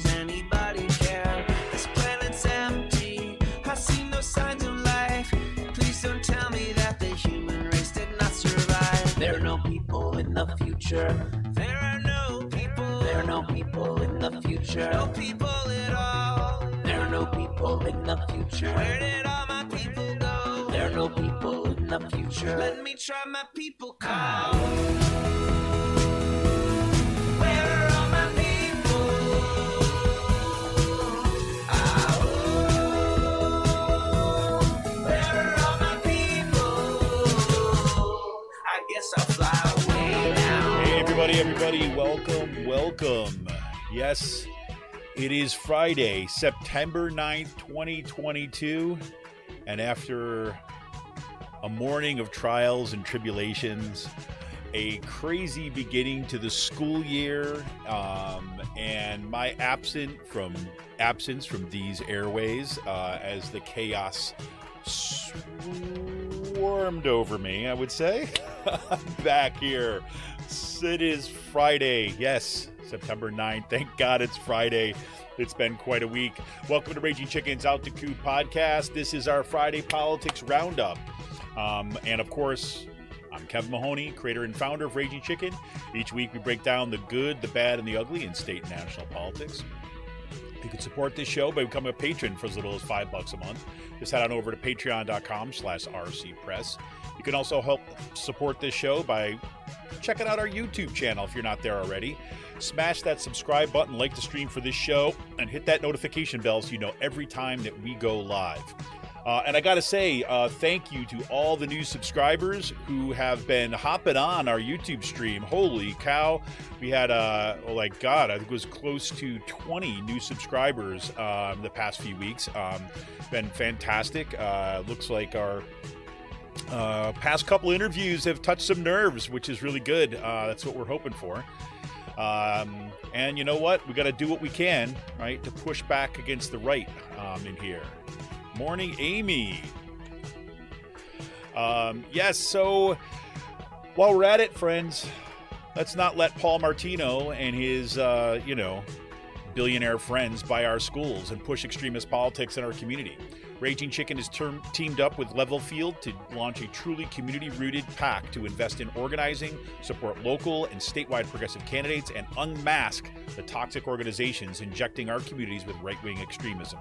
does anybody care? This planet's empty, I see no signs of life. Please don't tell me that the human race did not survive. There are no people in the future. There are no people. There are no people in the future. No people at all. There are no people in the future. Where did all my people go? There are no people in the future. Let me try my people call. Where are all my people? Where are all my people? I guess I'll fly away now. Hey, everybody, welcome. Yes, it is Friday, September 9th, 2022, and after a morning of trials and tribulations, a crazy beginning to the school year, and my absence from these airways as the chaos swarmed over me, I would say. I'm back here. It is Friday. Yes, September 9th. Thank God it's Friday. It's been quite a week. Welcome to Raging Chicken's Out to Coup podcast. This is our Friday Politics Roundup. And of course, I'm Kevin Mahoney, creator and founder of Raging Chicken. Each week we break down the good, the bad, and the ugly in state and national politics. You can support this show by becoming a patron for as little as $5 a month. Just head on over to patreon.com/rcpress. You can also help support this show by checking out our YouTube channel if you're not there already. Smash that subscribe button, like the stream for this show, and hit that notification bell so you know every time that we go live. And I got to say, thank you to all the new subscribers who have been hopping on our YouTube stream. Holy cow. We had, I think it was close to 20 new subscribers the past few weeks. Been fantastic. Looks like our past couple interviews have touched some nerves, which is really good. That's what we're hoping for. And you know what? We got to do what we can, right, to push back against the right in here. Morning, Amy. Yes, so while we're at it, friends, let's not let Paul Martino and his, billionaire friends buy our schools and push extremist politics in our community. Raging Chicken has teamed up with Level Field to launch a truly community-rooted PAC to invest in organizing, support local and statewide progressive candidates, and unmask the toxic organizations injecting our communities with right-wing extremism.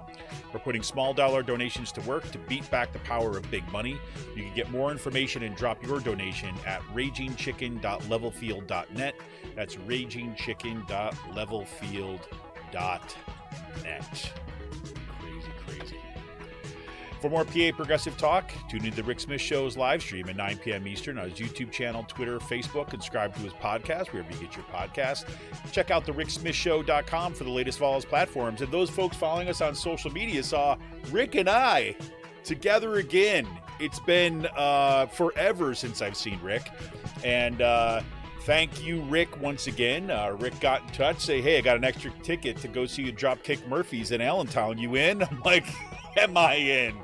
We're putting small-dollar donations to work to beat back the power of big money. You can get more information and drop your donation at ragingchicken.levelfield.net. That's ragingchicken.levelfield.net. Crazy. For more PA Progressive talk, tune into the Rick Smith Show's live stream at 9 p.m. Eastern on his YouTube channel, Twitter, Facebook, and subscribe to his podcast wherever you get your podcast. Check out the ricksmithshow.com for the latest of all his platforms. And those folks following us on social media saw Rick and I together again. It's been forever since I've seen Rick. And thank you, Rick, once again. Rick got in touch, say, hey, I got an extra ticket to go see you Dropkick Murphys in Allentown. You in? I'm like, am I in?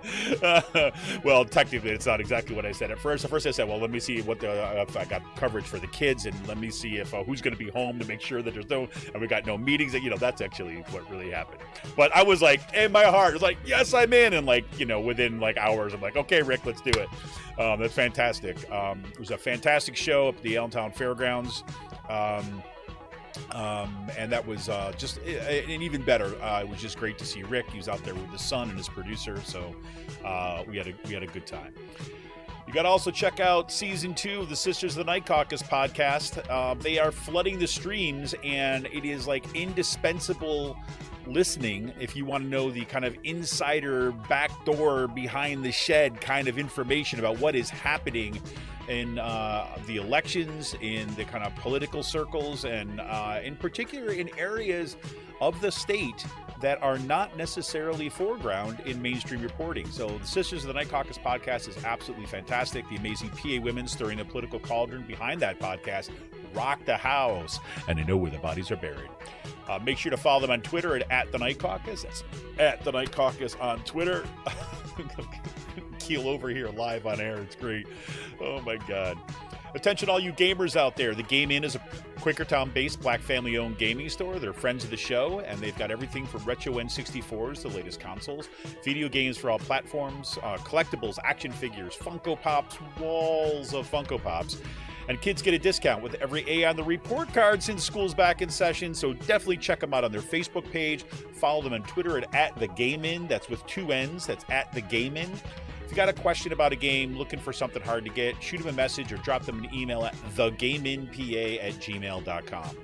Well, technically, it's not exactly what I said at first. At first, I said, well, let me see what if I got coverage for the kids, and let me see if who's going to be home to make sure that there's no, and we got no meetings. That's actually what really happened. But I was like, in my heart, it was like, yes, I'm in. And within hours, I'm like, okay, Rick, let's do it. That's fantastic. It was a fantastic show up at the Allentown Fairgrounds. And that was just and even better. It was just great to see Rick. He was out there with his son and his producer, so we had a good time. You got to also check out season 2 of the Sisters of the Night Caucus podcast. They are flooding the streams, and it is indispensable listening if you want to know the kind of insider, backdoor, behind the shed kind of information about what is happening in the elections, in the kind of political circles, and in particular in areas of the state that are not necessarily foreground in mainstream reporting. So the Sisters of the Night Caucus podcast is absolutely fantastic. The amazing PA women stirring the political cauldron behind that podcast rock the house, and they know where the bodies are buried. Make sure to follow them on Twitter at The Night Caucus. That's at The Night Caucus on Twitter. Keel over here live on air. It's great. Oh my God. Attention all you gamers out there. The Game In is a Quakertown-based Black family-owned gaming store. They're friends of the show, and they've got everything from retro N64s to the latest consoles, video games for all platforms, collectibles, action figures, Funko Pops, walls of Funko Pops. And kids get a discount with every A on the report card since school's back in session, so definitely check them out on their Facebook page. Follow them on Twitter at @TheGameIn. That's with 2 N's. That's @TheGameIn. If you got a question about a game, looking for something hard to get, shoot them a message or drop them an email at thegameinpa@gmail.com.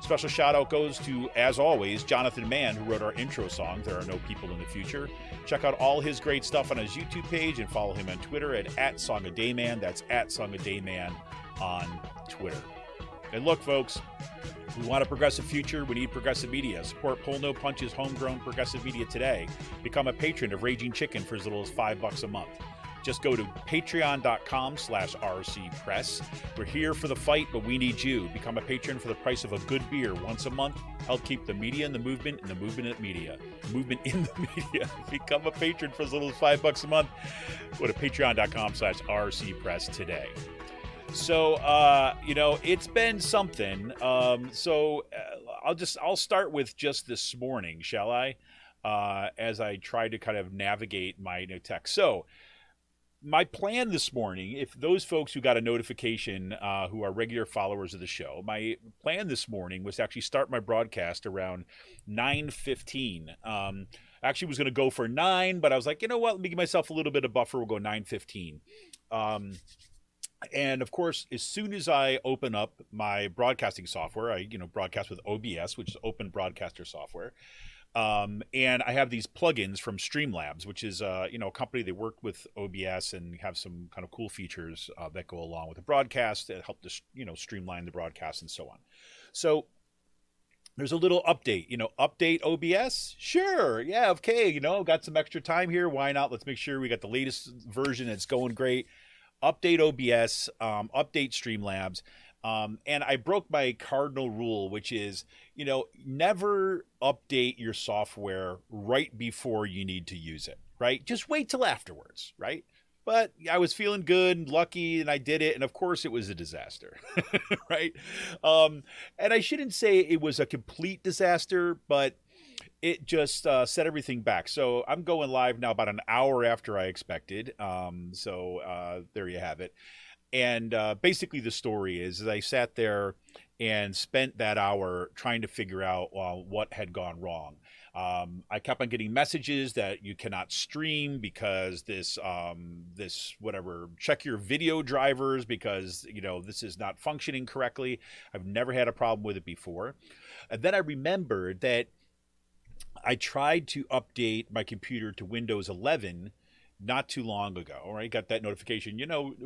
Special shout out goes to, as always, Jonathan Mann, who wrote our intro song, There Are No People in the Future. Check out all his great stuff on his YouTube page and follow him on Twitter at @SongADayman. That's @SongADayman on Twitter. And look, folks, we want a progressive future. We need progressive media. Support Pull No Punch's homegrown progressive media today. Become a patron of Raging Chicken for as little as $5 a month. Just go to patreon.com/rcpress. We're here for the fight, but we need you. Become a patron for the price of a good beer once a month. Help keep the media in the movement and the movement in the media. Movement in the media. Become a patron for as little as $5 a month. Go to patreon.com/rcpress today. So, it's been something. I'll start with just this morning, shall I? As I try to kind of navigate my new tech. So, my plan this morning, if those folks who got a notification, who are regular followers of the show, my plan this morning was to actually start my broadcast around 9:15. Actually was going to go for 9, but I was like, you know what? Let me give myself a little bit of buffer. We'll go 9:15. And of course, as soon as I open up my broadcasting software, I broadcast with OBS, which is Open Broadcaster Software. And I have these plugins from Streamlabs, which is a company that work with OBS and have some kind of cool features that go along with the broadcast that help to streamline the broadcast and so on. So there's a little update, update OBS. Sure. Yeah. Okay. Got some extra time here. Why not? Let's make sure we got the latest version that's going great. Update OBS, update Streamlabs. And I broke my cardinal rule, which is, never update your software right before you need to use it, right? Just wait till afterwards, right? But I was feeling good and lucky and I did it. And of course it was a disaster, right? And I shouldn't say it was a complete disaster, but it just set everything back. So I'm going live now about an hour after I expected. There you have it. And basically the story is I sat there and spent that hour trying to figure out what had gone wrong. I kept on getting messages that you cannot stream because this whatever, check your video drivers because, this is not functioning correctly. I've never had a problem with it before. And then I remembered that I tried to update my computer to Windows 11 not too long ago, right? Got that notification,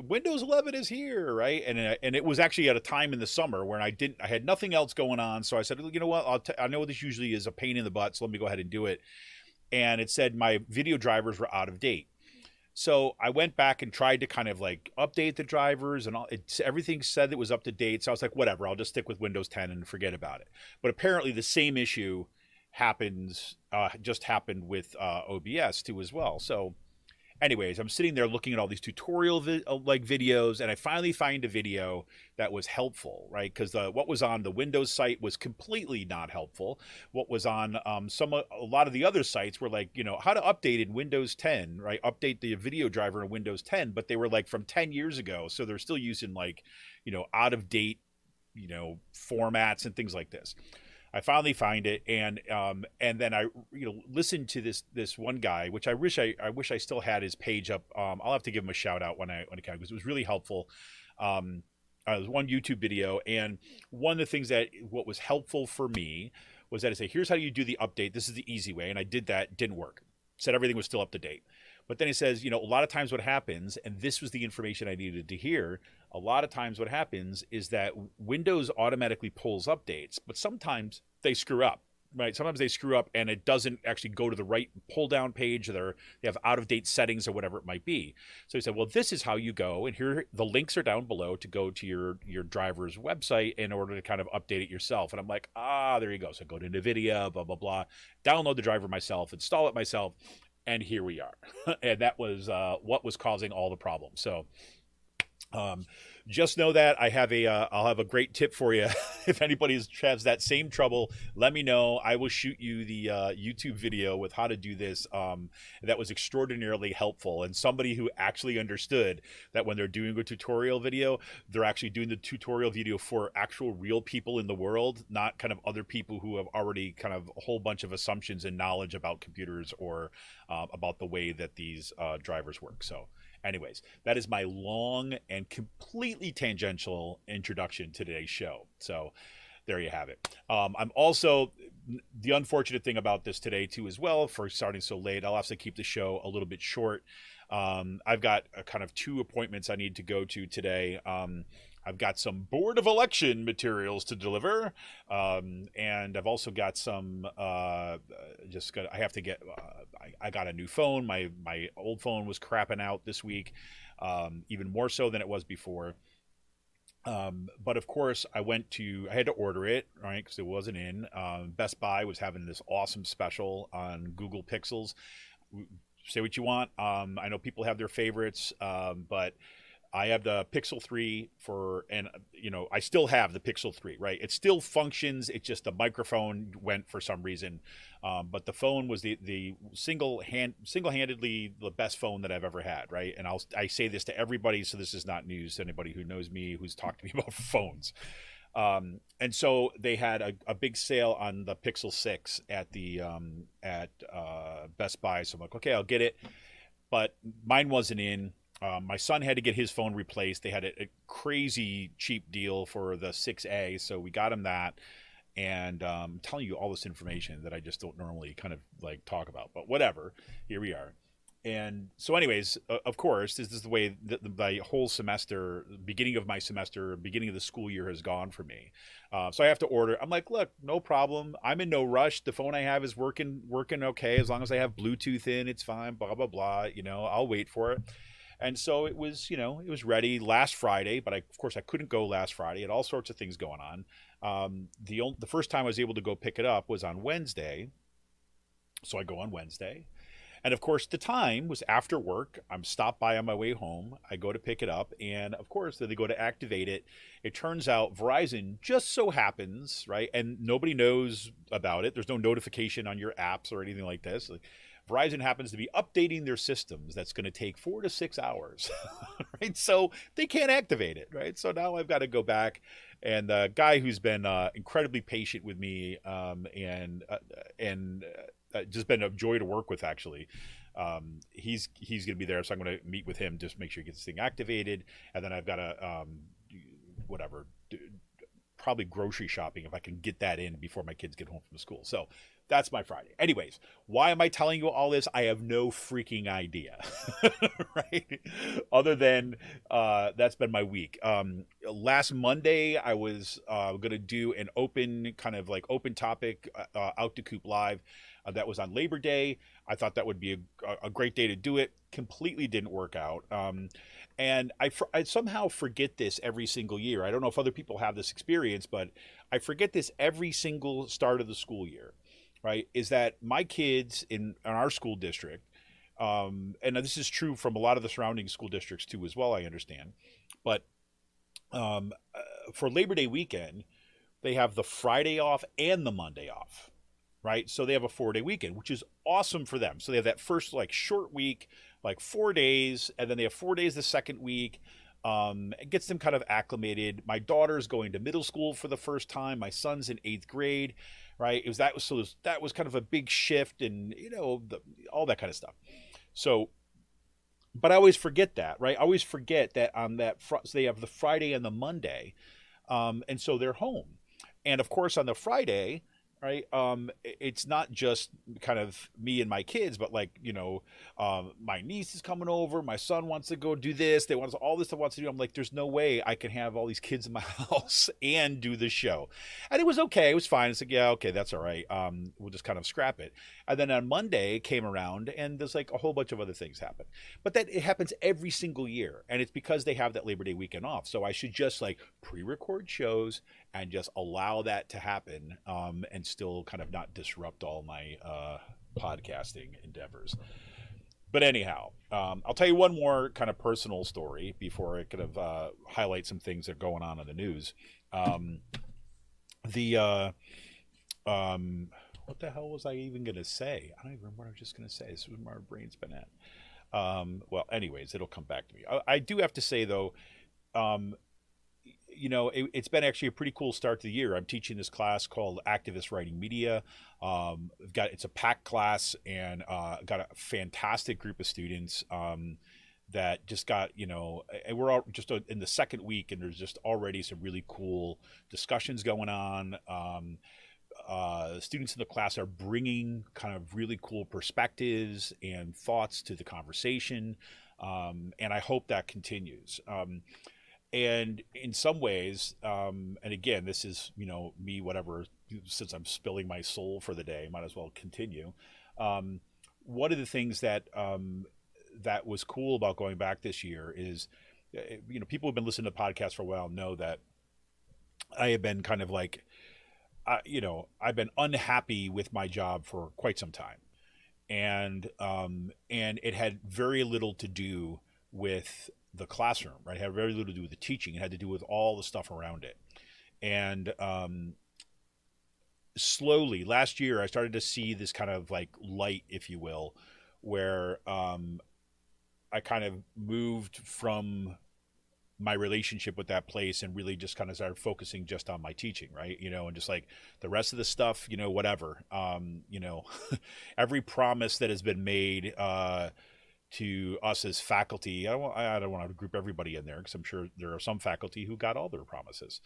Windows 11 is here, right? And it was actually at a time in the summer where I had nothing else going on. So I said, you know what? I know this usually is a pain in the butt, so let me go ahead and do it. And it said my video drivers were out of date. So I went back and tried to kind of like update the drivers and everything said it was up to date. So I was like, whatever, I'll just stick with Windows 10 and forget about it. But apparently the same issue just happened with OBS too as well. So anyways, I'm sitting there looking at all these tutorial videos, and I finally find a video that was helpful, right? Because what was on the Windows site was completely not helpful. What was on a lot of the other sites were like, how to update in Windows 10, right? Update the video driver in Windows 10, but they were like from 10 years ago, so they're still using like, out of date, formats and things like this. I finally find it, and then I listened to this one guy, which I wish I still had his page up. I'll have to give him a shout out when I can, because it was really helpful. It was one YouTube video, and one of the things what was helpful for me was that I say, here's how you do the update. This is the easy way, and I did that. It didn't work. Said everything was still up to date. But then he says, a lot of times what happens, and this was the information I needed to hear, a lot of times what happens is that Windows automatically pulls updates, but sometimes they screw up, right? Sometimes they screw up and it doesn't actually go to the right pull down page, or they have out of date settings or whatever it might be. So he said, well, this is how you go. And here the links are down below to go to your driver's website in order to kind of update it yourself. And I'm like, there you go. So go to NVIDIA, blah, blah, blah, download the driver myself, install it myself. And here we are. And that was what was causing all the problems. So just know that I have I'll have a great tip for you. If anybody has that same trouble, let me know. I will shoot you the YouTube video with how to do this. That was extraordinarily helpful, and somebody who actually understood that when they're doing a tutorial video, they're actually doing the tutorial video for actual real people in the world, not kind of other people who have already kind of a whole bunch of assumptions and knowledge about computers or about the way that these drivers work. So anyways, that is my long and completely tangential introduction to today's show. So there you have it. I'm also, the unfortunate thing about this today too as well, for starting so late, I'll have to keep the show a little bit short. I've got kind of 2 appointments I need to go to today. I've got some Board of Election materials to deliver, and I've also got some. I have to get. I got a new phone. My old phone was crapping out this week, even more so than it was before. But of course, I had to order it, right? Because it wasn't in. Best Buy was having this awesome special on Google Pixels. Say what you want. I know people have their favorites, but I have the Pixel 3 and I still have the Pixel 3, right? It still functions. It's just the microphone went for some reason. But the phone was the single-handedly the best phone that I've ever had, right? And I say this to everybody, so this is not news to anybody who knows me, who's talked to me about phones. And so they had a big sale on the Pixel 6 at Best Buy. So I'm like, okay, I'll get it. But mine wasn't in. My son had to get his phone replaced. They had a crazy cheap deal for the 6A, so we got him that. And I'm telling you all this information that I just don't normally kind of like talk about, but whatever. Here we are. And so anyways, of course, this is the way the whole semester, beginning of my semester, beginning of the school year has gone for me. So I have to order. I'm like, look, no problem. I'm in no rush. The phone I have is working okay. As long as I have Bluetooth in, it's fine, blah, blah, blah. I'll wait for it. And so it was ready last Friday, but of course I couldn't go last Friday. Had all sorts of things going on. The first time I was able to go pick it up was on Wednesday. So I go on Wednesday. And of course the time was after work. I'm stopped by on my way home. I go to pick it up. And of course, then they go to activate it. It turns out Verizon just so happens, right? And nobody knows about it. There's no notification on your apps or anything like this. Verizon happens to be updating their systems. That's going to take 4 to 6 hours, right? So they can't activate it, right? So now I've got to go back, and the guy who's been incredibly patient with me and just been a joy to work with, actually. He's going to be there, so I'm going to meet with him, just make sure he gets this thing activated, and then I've got to probably grocery shopping if I can get that in before my kids get home from school. So that's my Friday. Anyways, why am I telling you all this? I have no freaking idea, right? Other than that's been my week. Last Monday, I was going to do an open topic Out to Coop Live. That was on Labor Day. I thought that would be a great day to do it. Completely didn't work out. And I somehow forget this every single year. I don't know if other people have this experience, but I forget this every single start of the school year, right? Is that my kids in our school district, and this is true from a lot of the surrounding school districts too as well, I understand. But for Labor Day weekend, they have the Friday off and the Monday off. Right. So they have a 4-day weekend, which is awesome for them. So they have that first short week, 4 days, and then they have 4 days the second week. It gets them kind of acclimated. My daughter's going to middle school for the first time. My son's in 8th grade. Right. That was kind of a big shift, and all that kind of stuff. So, but I always forget that, right? I always forget that on that so they have the Friday and the Monday, and so they're home. And of course on the Friday, right, it's not just kind of me and my kids, but my niece is coming over, my son wants to go do this, they want all this stuff wants to do. I'm like, there's no way I can have all these kids in my house and do the show. And it was okay, it was fine. It's like, yeah, okay, that's all right. We'll just kind of scrap it. And then on Monday came around, and there's a whole bunch of other things happen. But that it happens every single year, and it's because they have that Labor Day weekend off. So I should just pre-record shows and just allow that to happen, and still kind of not disrupt all my podcasting endeavors. But anyhow, I'll tell you one more kind of personal story before I kind of highlight some things that are going on in the news. Um, the what the hell was I even going to say? I don't even remember what I was just going to say. This is where my brain's been at. Well, anyways, it'll come back to me. I do have to say though, um, it's been actually a pretty cool start to the year. I'm teaching this class called Activist Writing Media. It's a packed class, and got a fantastic group of students that just got, and we're all just in the second week, and there's just already some really cool discussions going on. Students in the class are bringing kind of really cool perspectives and thoughts to the conversation, and I hope that continues. And in some ways, and again, this is, me, whatever, since I'm spilling my soul for the day, might as well continue. One of the things that that was cool about going back this year is, people who've been listening to podcasts for a while know that I have been kind of like, I've been unhappy with my job for quite some time. And it had very little to do with the classroom, right? It had very little to do with the teaching. It had to do with all the stuff around it. And slowly, last year, I started to see this kind of like light, if you will, where I kind of moved from my relationship with that place and really just kind of started focusing just on my teaching, right? And just like the rest of the stuff, whatever, every promise that has been made to us as faculty. I don't want to group everybody in there, because I'm sure there are some faculty who got all their promises.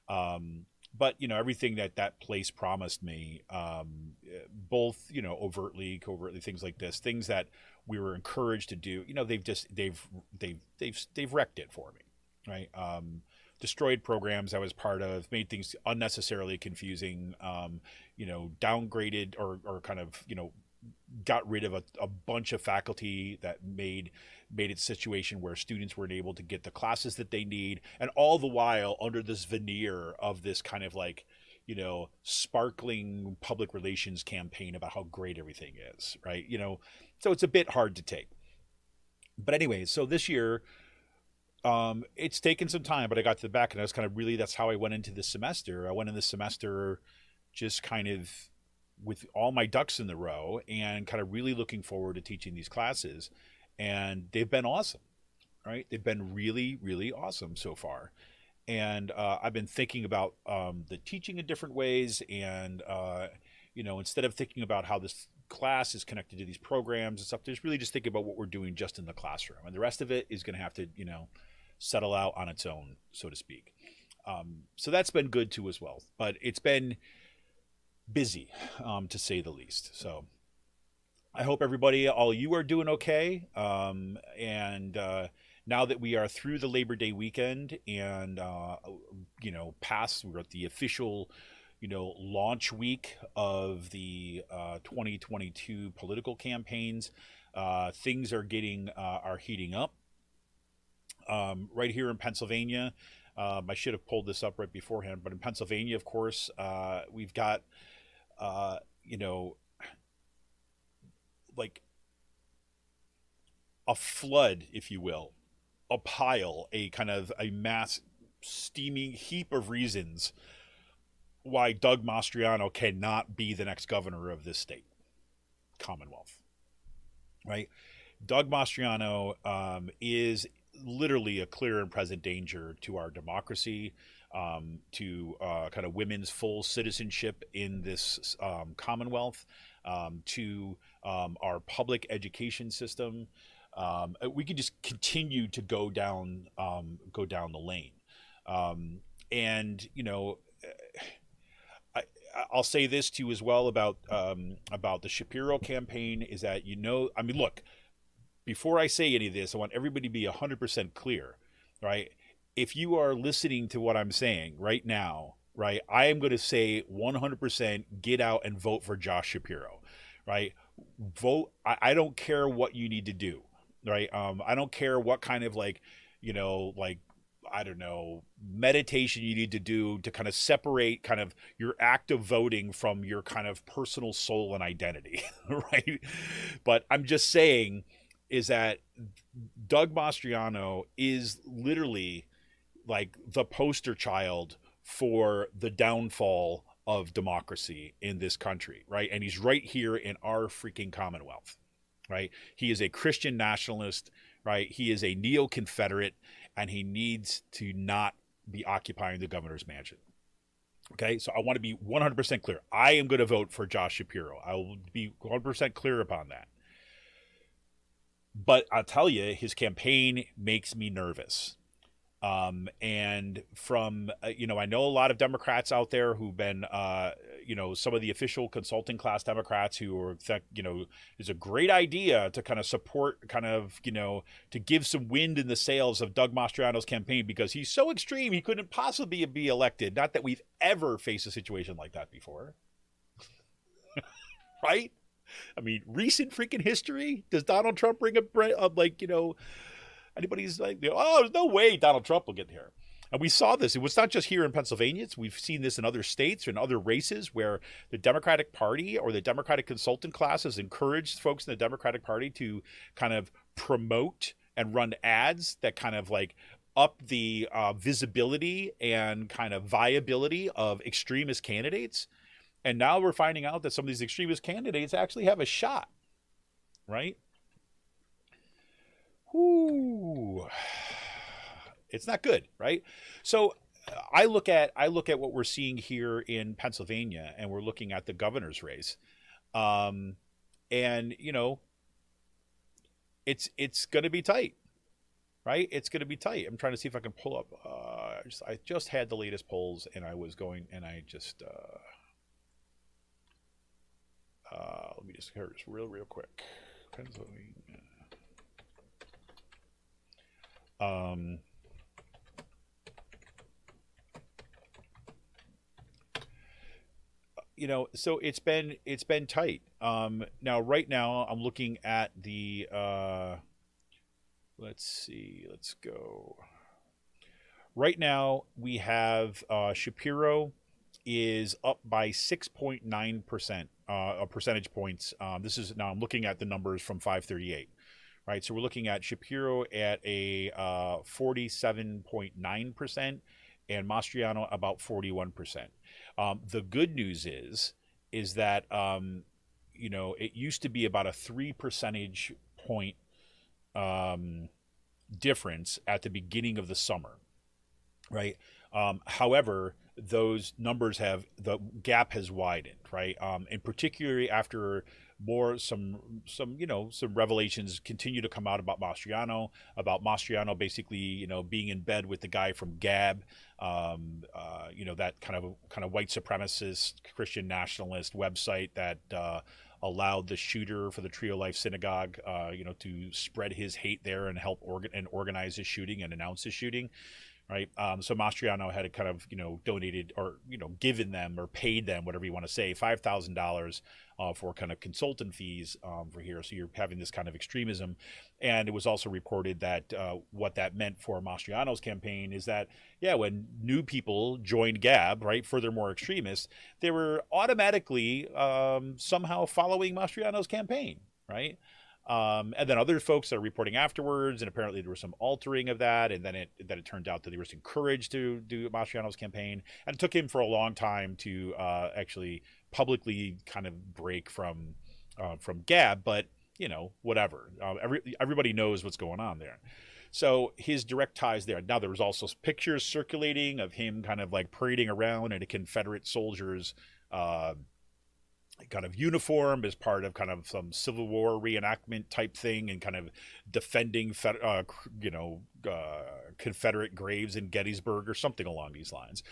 But everything that place promised me, both overtly, covertly, things like this, things that we were encouraged to do, they've wrecked it for me, right? Destroyed programs I was part of, made things unnecessarily confusing, downgraded or kind of got rid of a bunch of faculty that made it a situation where students weren't able to get the classes that they need, and all the while under this veneer of this kind of like, sparkling public relations campaign about how great everything is, right? So it's a bit hard to take. But anyway, so this year, it's taken some time, but I got to the back, and I was kind of really, that's how I went into this semester. I went in this semester just kind of with all my ducks in the row and kind of really looking forward to teaching these classes. And they've been awesome, right? They've been really, really awesome so far. And I've been thinking about the teaching in different ways. And, instead of thinking about how this class is connected to these programs and stuff, just really just thinking about what we're doing just in the classroom. And the rest of it is going to have to, settle out on its own, so to speak. So that's been good too as well. But it's been busy, to say the least. So I hope everybody, all you are doing okay. And now that we are through the Labor Day weekend and, we're at the official, launch week of the 2022 political campaigns, things are heating up. Right here in Pennsylvania, I should have pulled this up right beforehand, but in Pennsylvania, of course, we've got, like a flood, if you will, a pile, a kind of a mass steaming heap of reasons why Doug Mastriano cannot be the next governor of this state, Commonwealth, right? Doug Mastriano is literally a clear and present danger to our democracy, to kind of women's full citizenship in this Commonwealth, to our public education system. We could just continue to go down the lane, and I'll say this too as well about the Shapiro campaign is that look. Before I say any of this, I want everybody to be 100% clear, right? If you are listening to what I'm saying right now, right, I am going to say 100% get out and vote for Josh Shapiro, right? Vote. I don't care what you need to do, right? I don't care what kind of I don't know, meditation you need to do to kind of separate kind of your act of voting from your kind of personal soul and identity, right? But I'm just saying, is that Doug Mastriano is literally like the poster child for the downfall of democracy in this country, right? And he's right here in our freaking Commonwealth, right? He is a Christian nationalist, right? He is a neo-Confederate, and he needs to not be occupying the governor's mansion. Okay, so I want to be 100% clear. I am going to vote for Josh Shapiro. I will be 100% clear upon that. But I'll tell you, his campaign makes me nervous. And from, I know a lot of Democrats out there who've been, some of the official consulting class Democrats who are, is a great idea to kind of support, to give some wind in the sails of Doug Mastriano's campaign because he's so extreme he couldn't possibly be elected. Not that we've ever faced a situation like that before. Right? I mean, recent freaking history. Does Donald Trump bring up, anybody's like, oh, there's no way Donald Trump will get here. And we saw this. It was not just here in Pennsylvania. We've seen this in other states or in other races where the Democratic Party or the Democratic consultant class has encouraged folks in the Democratic Party to kind of promote and run ads that kind of like up the visibility and kind of viability of extremist candidates. And now we're finding out that some of these extremist candidates actually have a shot, right? Ooh, it's not good, right? So I look at what we're seeing here in Pennsylvania, and we're looking at the governor's race, and it's going to be tight, right? It's going to be tight. I'm trying to see if I can pull up. I just had the latest polls, and I was going, and I just let me just hear this real quick. Pennsylvania. So it's been tight. Now right now I'm looking at the let's see, let's go. Right now we have Shapiro is up by 6.9% percentage points. This is now I'm looking at the numbers from 538. Right, so we're looking at Shapiro at a 47.9% and Mastriano about 41%. The good news is that it used to be about a 3 percentage point difference at the beginning of the summer, right? However, those numbers the gap has widened, right? And particularly after some revelations continue to come out about Mastriano basically, being in bed with the guy from Gab, that kind of white supremacist Christian nationalist website that allowed the shooter for the Trio Life Synagogue, to spread his hate there and help organize his shooting and announce his shooting. Right. So Mastriano had kind of, donated or, given them or paid them, whatever you want to say, $5,000 for kind of consultant fees for here. So you're having this kind of extremism. And it was also reported that what that meant for Mastriano's campaign is that, when new people joined Gab, right, furthermore extremists, they were automatically somehow following Mastriano's campaign. Right. And then other folks that are reporting afterwards, and apparently there was some altering of that, and then it turned out that he was encouraged to do Mastriano's campaign, and it took him for a long time to actually publicly kind of break from Gab, but whatever. Everybody knows what's going on there. So his direct ties there. Now there was also pictures circulating of him kind of like parading around in a Confederate soldiers kind of uniform as part of kind of some Civil War reenactment type thing, and kind of defending Confederate graves in Gettysburg or something along these lines.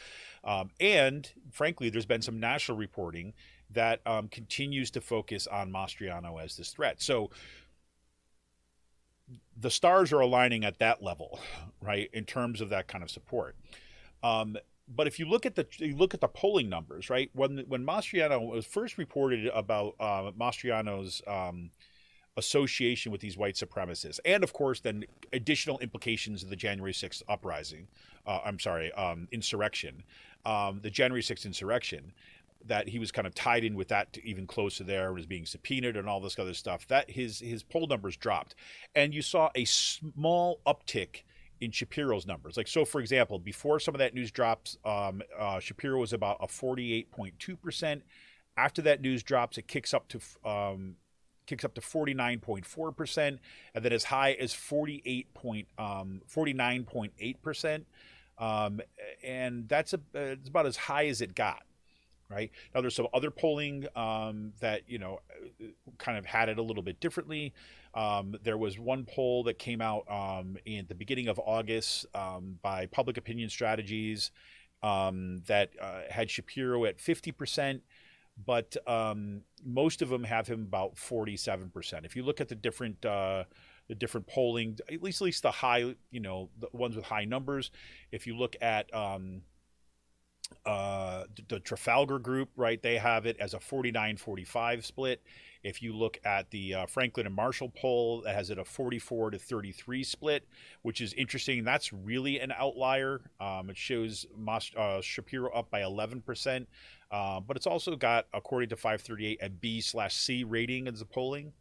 And frankly, there's been some national reporting that continues to focus on Mastriano as this threat. So the stars are aligning at that level, right, in terms of that kind of support. But if you look at the polling numbers, right, when Mastriano was first reported about Mastriano's association with these white supremacists, and of course then additional implications of the January 6th uprising, insurrection, the January 6th insurrection, that he was kind of tied in with that to even closer there, was being subpoenaed and all this other stuff, that his poll numbers dropped. And you saw a small uptick in Shapiro's numbers. Like, so for example, before some of that news drops, Shapiro was about a 48.2%. After that news drops, it kicks up to 49.4%, and then as high as 49.8%. And it's about as high as it got. Right now, there's some other polling that kind of had it a little bit differently. There was one poll that came out in the beginning of August by Public Opinion Strategies that had Shapiro at 50%, but most of them have him about 47%. If you look at the different polling, at least the high, the ones with high numbers. If you look at the Trafalgar group, right, they have it as a 49-45 split. If you look at the Franklin and Marshall poll, that has it a 44-33 split, which is interesting. That's really an outlier. It shows Shapiro up by 11%, but it's also got, according to 538, a B/C rating as the polling.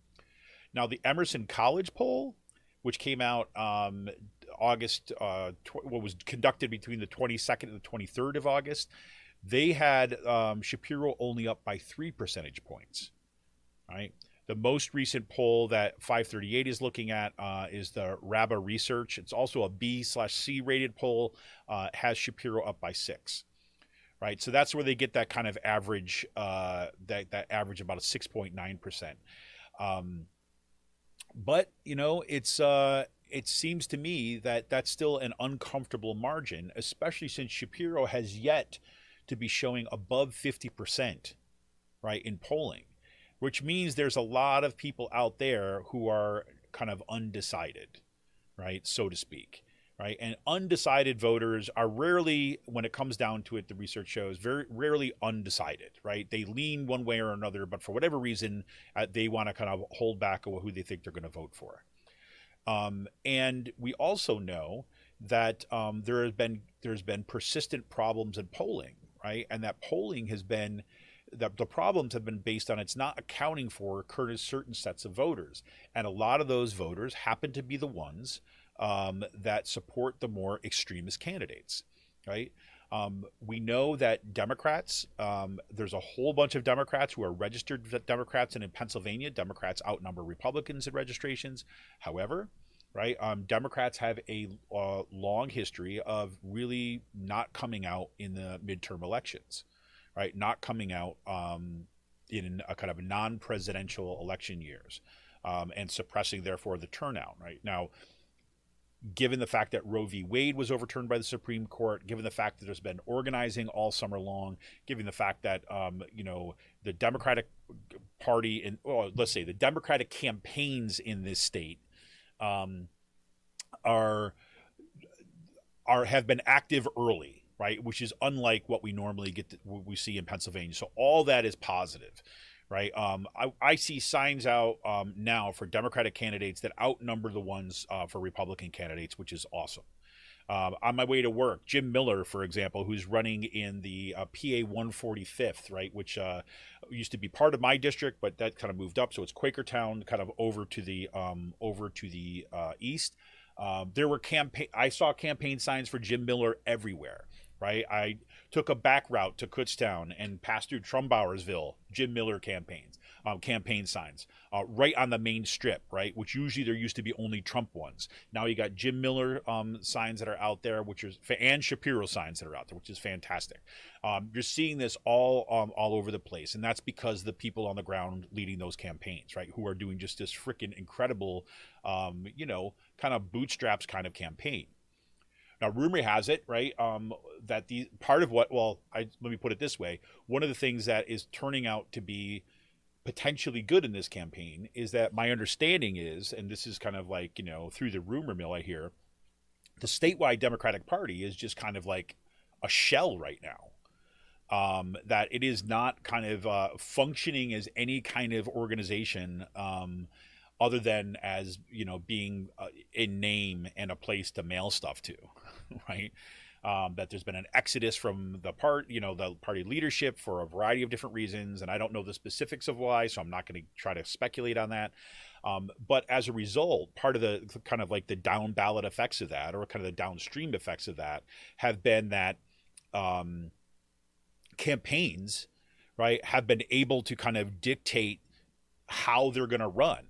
Now, the Emerson College poll, which came out August, was conducted between the 22nd and the 23rd of August, they had Shapiro only up by 3 percentage points. Right. The most recent poll that 538 is looking at is the Rabba Research. It's also a B/C rated poll, has Shapiro up by 6. Right. So that's where they get that kind of average, that average about a 6.9%. But, it seems to me that that's still an uncomfortable margin, especially since Shapiro has yet to be showing above 50%, right, in polling, which means there's a lot of people out there who are kind of undecided, right, so to speak, right? And undecided voters are rarely, when it comes down to it, the research shows, very rarely undecided, right? They lean one way or another, but for whatever reason, they want to kind of hold back on who they think they're going to vote for. And we also know that there's been persistent problems in polling, right? And that polling has been, the problems have been based on it's not accounting for certain sets of voters. And a lot of those voters happen to be the ones that support the more extremist candidates, right? We know that Democrats, there's a whole bunch of Democrats who are registered Democrats, and in Pennsylvania, Democrats outnumber Republicans in registrations. However, right, Democrats have a long history of really not coming out in the midterm elections, right? Not coming out in a kind of non-presidential election years, and suppressing, therefore, the turnout, right? Now, given the fact that Roe v. Wade was overturned by the Supreme Court, given the fact that there's been organizing all summer long, given the fact that, the Democratic Party and, let's say the Democratic campaigns in this state have been active early, right? Which is unlike what we normally we see in Pennsylvania. So all that is positive. Right. I see signs out now for Democratic candidates that outnumber the ones for Republican candidates, which is awesome. On my way to work, Jim Miller, for example, who's running in the PA 145th, right, which used to be part of my district, but that kind of moved up. So it's Quakertown, kind of over to the east. I saw campaign signs for Jim Miller everywhere. Right, I took a back route to Kutztown and passed through Trumbauersville, Jim Miller campaign signs, right on the main strip, right, which usually there used to be only Trump ones. Now you got Jim Miller signs that are out there, and Shapiro signs that are out there, which is fantastic. You're seeing this all over the place, and that's because the people on the ground leading those campaigns, right, who are doing just this freaking incredible, kind of bootstraps kind of campaign. Now, rumor has it, right, that let me put it this way. One of the things that is turning out to be potentially good in this campaign is that my understanding is, and this is kind of like, through the rumor mill I hear, the statewide Democratic Party is just kind of like a shell right now. That it is not kind of functioning as any kind of organization other than as, being a name and a place to mail stuff to, right? that there's been an exodus from the party leadership for a variety of different reasons, and I don't know the specifics of why, so I'm not going to try to speculate on that. But as a result, part of the kind of like the down ballot effects of that, or kind of the downstream effects of that, have been that campaigns, right, have been able to kind of dictate how they're going to run,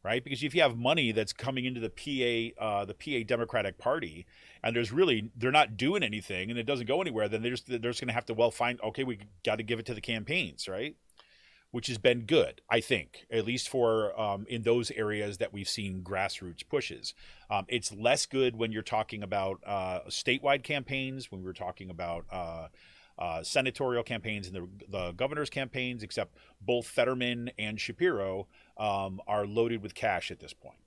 right? Because if you have money that's coming into the PA Democratic Party, and they're not doing anything, and it doesn't go anywhere, then they're just going to have to we got to give it to the campaigns, right? Which has been good, I think, at least for in those areas that we've seen grassroots pushes. It's less good when you're talking about statewide campaigns, when we're talking about senatorial campaigns and the governor's campaigns, except both Fetterman and Shapiro are loaded with cash at this point,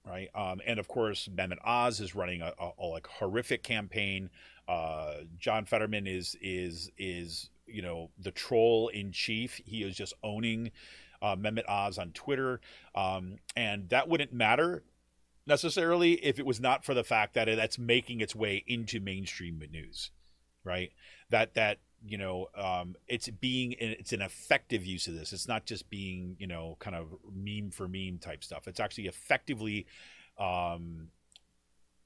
right? And of course, Mehmet Oz is running a like horrific campaign. John Fetterman is the troll in chief. He is just owning Mehmet Oz on Twitter, and that wouldn't matter necessarily if it was not for the fact that that's making its way into mainstream news, right? That it's an effective use of this. It's not just being kind of meme for meme type stuff. It's actually effectively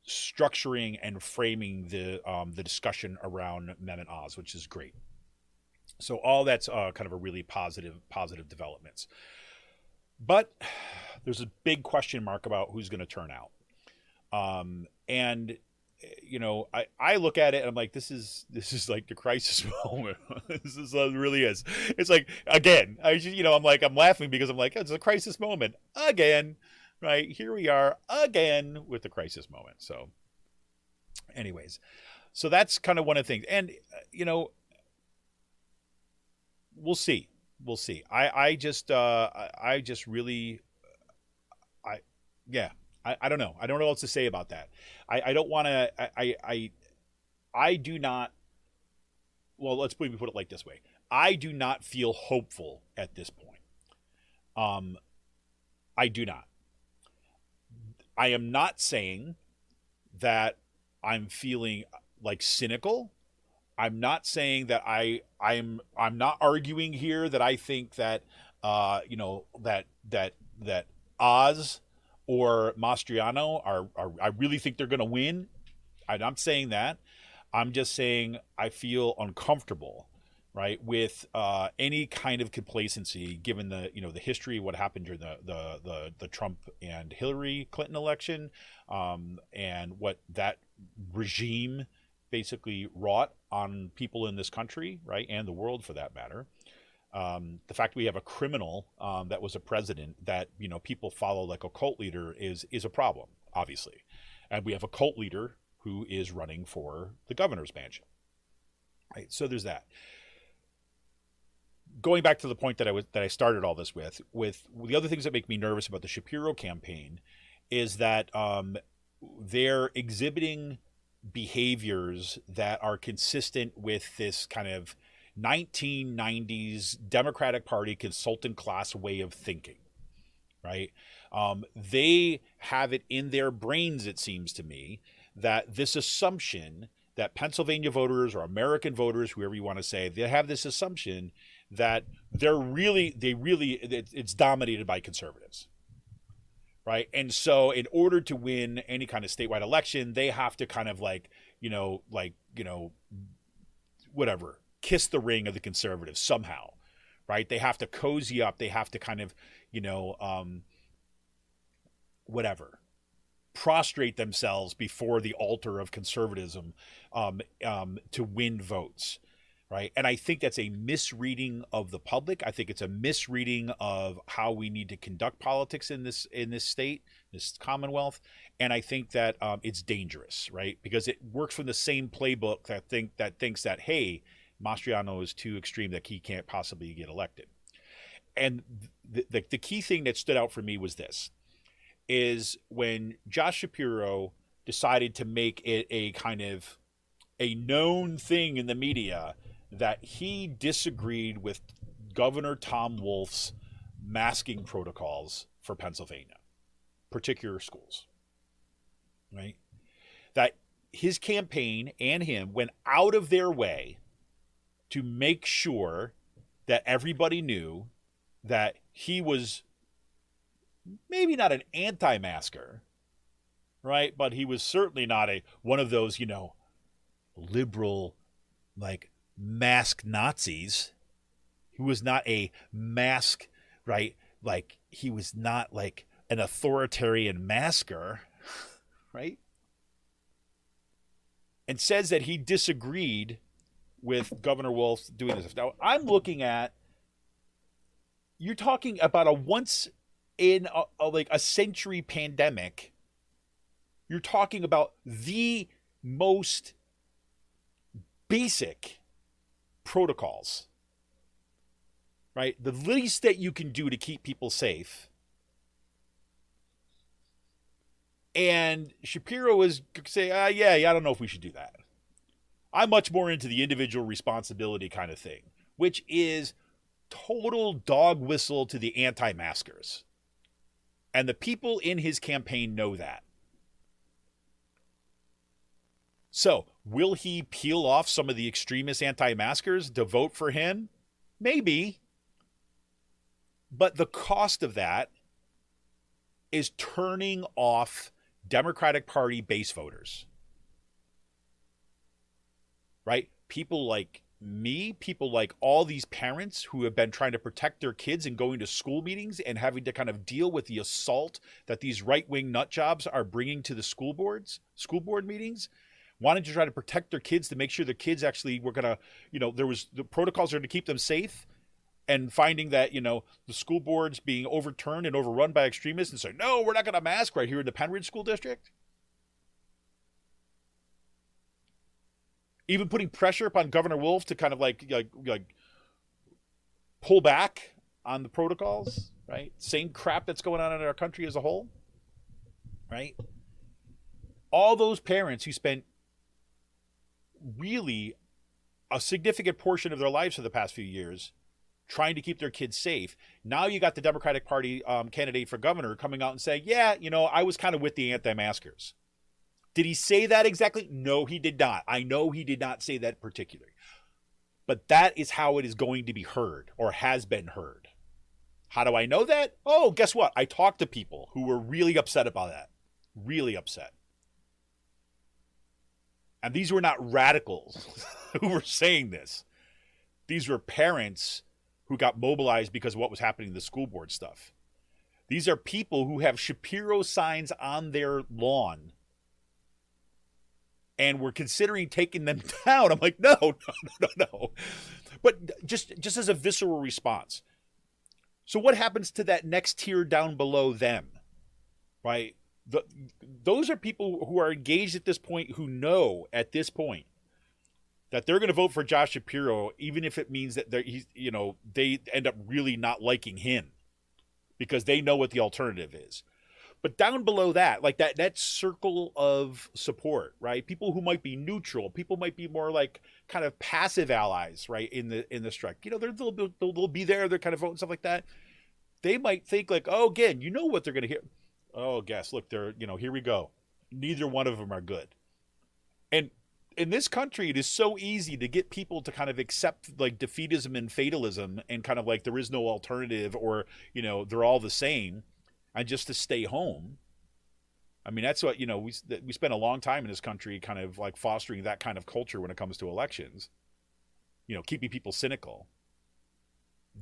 structuring and framing the discussion around Mehmet Oz, which is great. So all that's kind of a really positive developments. But there's a big question mark about who's going to turn out. And I look at it and I'm like, this is like the crisis moment. This is really is. It's like, again, I'm laughing because I'm like, it's a crisis moment again, right? Here we are again with the crisis moment. So anyways, so that's kind of one of the things. And, we'll see. I don't know. I don't know what else to say about that. I don't want to, I do not, well, let's put it like this way. I do not feel hopeful at this point. I do not. I am not saying that I'm feeling like cynical. I'm not saying that I'm not arguing here that I think that that Oz or Mastriano are I really think they're going to win. I'm not saying that. I'm just saying I feel uncomfortable, right, with any kind of complacency given the the history of what happened during the Trump and Hillary Clinton election, and what that regime basically wrought on people in this country, right, and the world for that matter. The fact we have a criminal that was a president that people follow like a cult leader is a problem, obviously, and we have a cult leader who is running for the governor's mansion, right? So there's that. Going back to the point that I started all this with the other things that make me nervous about the Shapiro campaign is that they're exhibiting behaviors that are consistent with this kind of 1990s Democratic Party consultant class way of thinking, right? They have it in their brains, it seems to me, that this assumption that Pennsylvania voters or American voters, whoever you want to say, they have this assumption that it's dominated by conservatives. Right. And so in order to win any kind of statewide election, they have to kind of whatever, kiss the ring of the conservatives somehow. Right. They have to cozy up. They have to kind of, prostrate themselves before the altar of conservatism to win votes. Right. And I think that's a misreading of the public. I think it's a misreading of how we need to conduct politics in this state, this Commonwealth. And I think that it's dangerous, right? Because it works from the same playbook that thinks that, hey, Mastriano is too extreme, that he can't possibly get elected. And the key thing that stood out for me was this, is when Josh Shapiro decided to make it a kind of a known thing in the media that he disagreed with Governor Tom Wolf's masking protocols for Pennsylvania, particular schools, right? That his campaign and him went out of their way to make sure that everybody knew that he was maybe not an anti-masker, right? But he was certainly not one of those, liberal, like, mask Nazis. He was not a mask, right? Like, he was not like an authoritarian masker, right? And says that he disagreed with Governor Wolf doing this. Now, I'm looking at, you're talking about a once in a century pandemic. You're talking about the most basic protocols, right? The least that you can do to keep people safe. And Shapiro was saying, yeah, I don't know if we should do that. I'm much more into the individual responsibility kind of thing, which is total dog whistle to the anti-maskers. And the people in his campaign know that. So, will he peel off some of the extremist anti-maskers to vote for him? Maybe. But the cost of that is turning off Democratic Party base voters. Right? People like me, people like all these parents who have been trying to protect their kids and going to school meetings and having to kind of deal with the assault that these right-wing nut jobs are bringing to the school board meetings, wanting to try to protect their kids to make sure their kids actually were going to, the protocols are to keep them safe, and finding that, the school boards being overturned and overrun by extremists and say, no, we're not going to mask right here in the Penridge School District. Even putting pressure upon Governor Wolf to kind of like pull back on the protocols, right? Same crap that's going on in our country as a whole, right? All those parents who spent really a significant portion of their lives for the past few years trying to keep their kids safe. Now you got the Democratic Party candidate for governor coming out and saying, yeah, I was kind of with the anti-maskers. Did he say that exactly? No, he did not. I know he did not say that particularly. But that is how it is going to be heard, or has been heard. How do I know that? Oh, guess what? I talked to people who were really upset about that. Really upset. And these were not radicals who were saying this. These were parents who got mobilized because of what was happening in the school board stuff. These are people who have Shapiro signs on their lawn and we're considering taking them down. I'm like, no. But just as a visceral response. So what happens to that next tier down below them, right? Those are people who are engaged at this point, who know at this point that they're going to vote for Josh Shapiro, even if it means that they end up really not liking him because they know what the alternative is. But down below that, like that circle of support, right? People who might be neutral, people might be more like kind of passive allies, right? In the strike, they'll be there, they're kind of voting stuff like that. They might think like, oh, again, what they're going to hear. Oh, guess, look, they're, here we go. Neither one of them are good. And in this country, it is so easy to get people to kind of accept like defeatism and fatalism and kind of like there is no alternative, or, they're all the same. And just to stay home. I mean, that's what, we spent a long time in this country kind of like fostering that kind of culture when it comes to elections, keeping people cynical.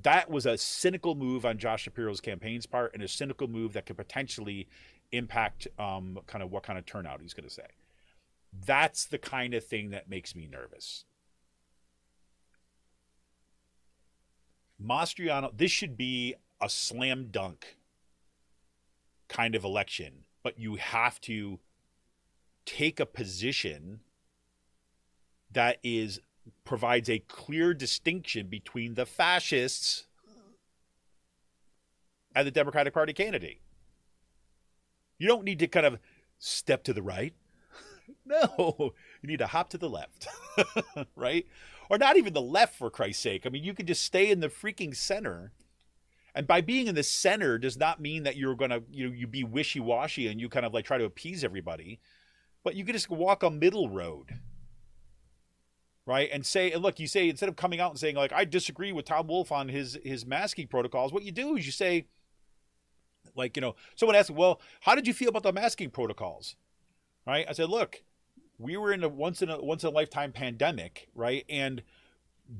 That was a cynical move on Josh Shapiro's campaign's part, and a cynical move that could potentially impact kind of what kind of turnout he's going to say. That's the kind of thing that makes me nervous. Mastriano, this should be a slam dunk kind of election, but you have to take a position that provides a clear distinction between the fascists and the Democratic Party candidate. You don't need to kind of step to the right. No, you need to hop to the left, right? Or not even the left, for Christ's sake. I mean, you could just stay in the freaking center. And by being in the center does not mean that you're going to, you be wishy-washy and you kind of like try to appease everybody. But you could just walk a middle road, right? And say, and look, you say, instead of coming out and saying, like, I disagree with Tom Wolf on his masking protocols, what you do is you say, like, someone asked, well, how did you feel about the masking protocols? Right? I said, look, we were in a once in a lifetime pandemic, right? And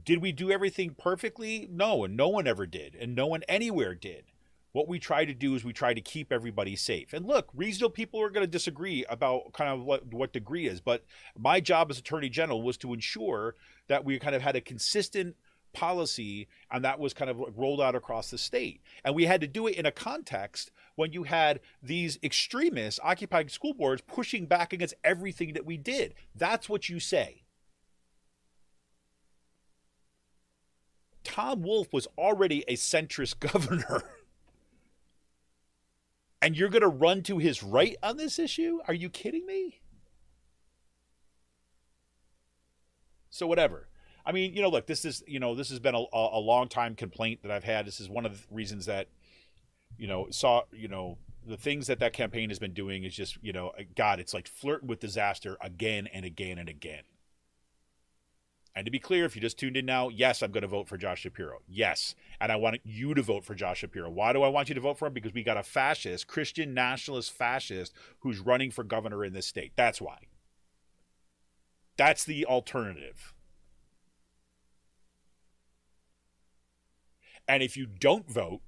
did we do everything perfectly? No, and no one ever did, and no one anywhere did. What we try to do is we try to keep everybody safe. And look, reasonable people are going to disagree about kind of what degree is, but my job as Attorney General was to ensure that we kind of had a consistent policy, and that was kind of rolled out across the state. And we had to do it in a context when you had these extremists occupying school boards pushing back against everything that we did. That's what you say. Tom Wolf was already a centrist governor. And you're going to run to his right on this issue? Are you kidding me? So whatever. I mean, look, this has been a long time complaint that I've had. This is one of the reasons that, the things that campaign has been doing is just, God, it's like flirting with disaster again and again and again. And to be clear, if you just tuned in now, yes, I'm going to vote for Josh Shapiro. Yes. And I want you to vote for Josh Shapiro. Why do I want you to vote for him? Because we got a fascist, Christian nationalist fascist who's running for governor in this state. That's why. That's the alternative. And if you don't vote,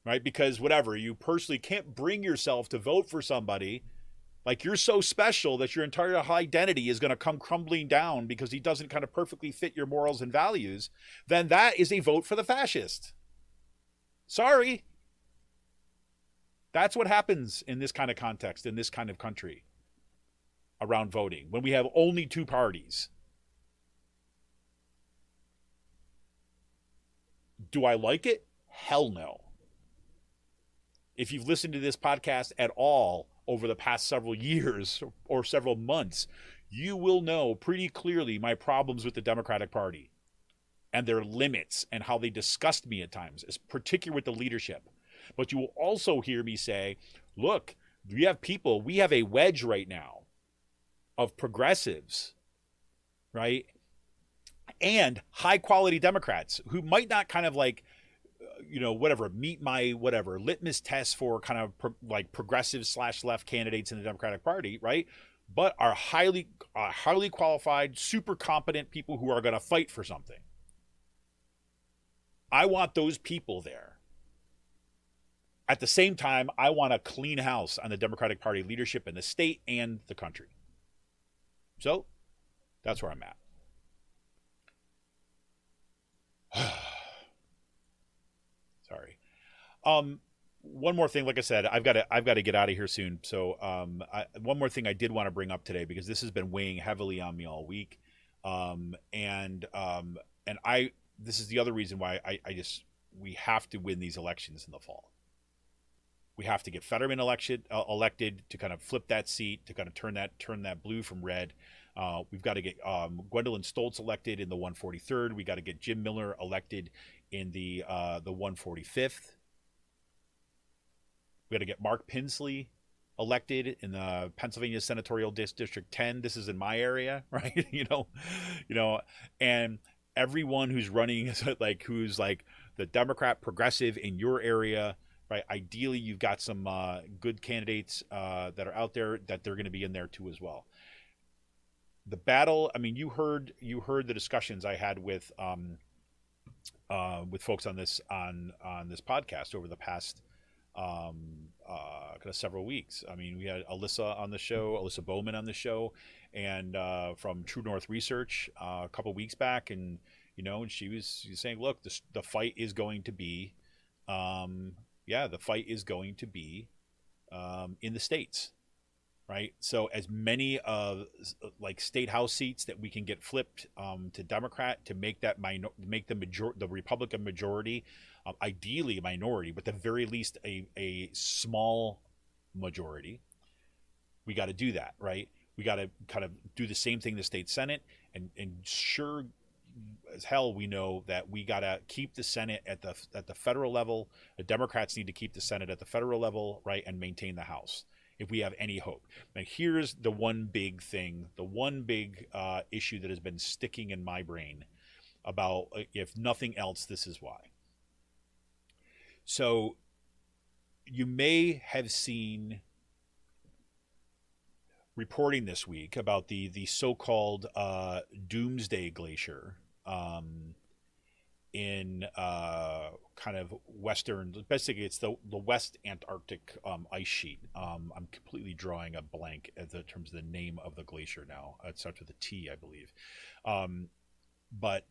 right, because whatever, you personally can't bring yourself to vote for somebody, like you're so special that your entire identity is going to come crumbling down because he doesn't kind of perfectly fit your morals and values, then that is a vote for the fascist. Sorry. That's what happens in this kind of context, in this kind of country, around voting, when we have only two parties. Do I like it? Hell no. If you've listened to this podcast at all over the past several years or several months, you will know pretty clearly my problems with the Democratic Party and their limits and how they disgust me at times, particularly with the leadership. But you will also hear me say, look, we have a wedge right now of progressives, right? And high quality Democrats who might not kind of like, meet my litmus test for kind of progressive / left candidates in the Democratic Party, right? But are highly qualified, super competent people who are going to fight for something. I want those people there. At the same time, I want a clean house on the Democratic Party leadership in the state and the country. So that's where I'm at. Sorry. One more thing, like I said, I've got to get out of here soon. So one more thing I did want to bring up today, because this has been weighing heavily on me all week. This is the other reason why we have to win these elections in the fall. We have to get Fetterman elected to kind of flip that seat, to kind of turn that blue from red. We've got to get Gwendolyn Stoltz elected in the 143rd. We got to get Jim Miller elected in the 145th. We got to get Mark Pinsley elected in the Pennsylvania Senatorial District 10. This is in my area, right? And everyone who's running, who's like the Democrat progressive in your area, right? Ideally, you've got some good candidates that are out there that they're going to be in there too as well. The battle. I mean, you heard the discussions I had with folks on this podcast over the past kind of several weeks. I mean, we had Alyssa Bowman on the show, and from True North Research a couple weeks back, and she was saying, look, the fight is going to be, in the states. Right. So as many of state house seats that we can get flipped to Democrat to make the Republican majority, ideally a minority, but at the very least a small majority. We got to do that. Right. We got to kind of do the same thing in the state Senate, and sure as hell we know that we got to keep the Senate at the federal level. The Democrats need to keep the Senate at the federal level, right, and maintain the House. if we have any hope. Now, here's the one big thing, the one big issue that has been sticking in my brain about, if nothing else, this is why. So you may have seen reporting this week about the so-called Doomsday Glacier in kind of western, basically it's the West Antarctic ice sheet. I'm completely drawing a blank in terms of the name of the glacier now. It starts with a T, I believe. But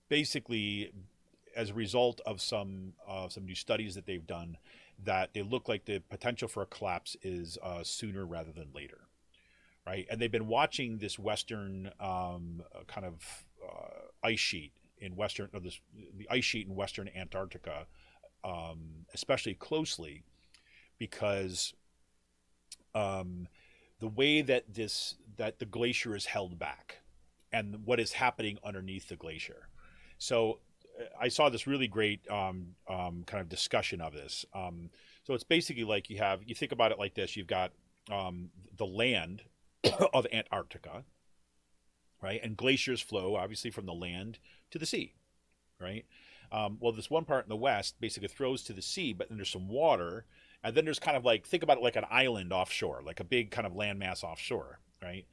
basically, as a result of some new studies that they've done, that they look like the potential for a collapse is sooner rather than later, right? And they've been watching this western kind of ice sheet in western, or the ice sheet in western Antarctica, especially closely, because the way that the glacier is held back, and what is happening underneath the glacier. So I saw this really great kind of discussion of this. So it's basically like you think about it like this: you've got the land of Antarctica, right? And glaciers flow obviously from the land to the sea, right? Well, this one part in the west basically throws to the sea, but then there's some water, and then there's kind of like, think about it like an island offshore, like a big kind of landmass offshore, right?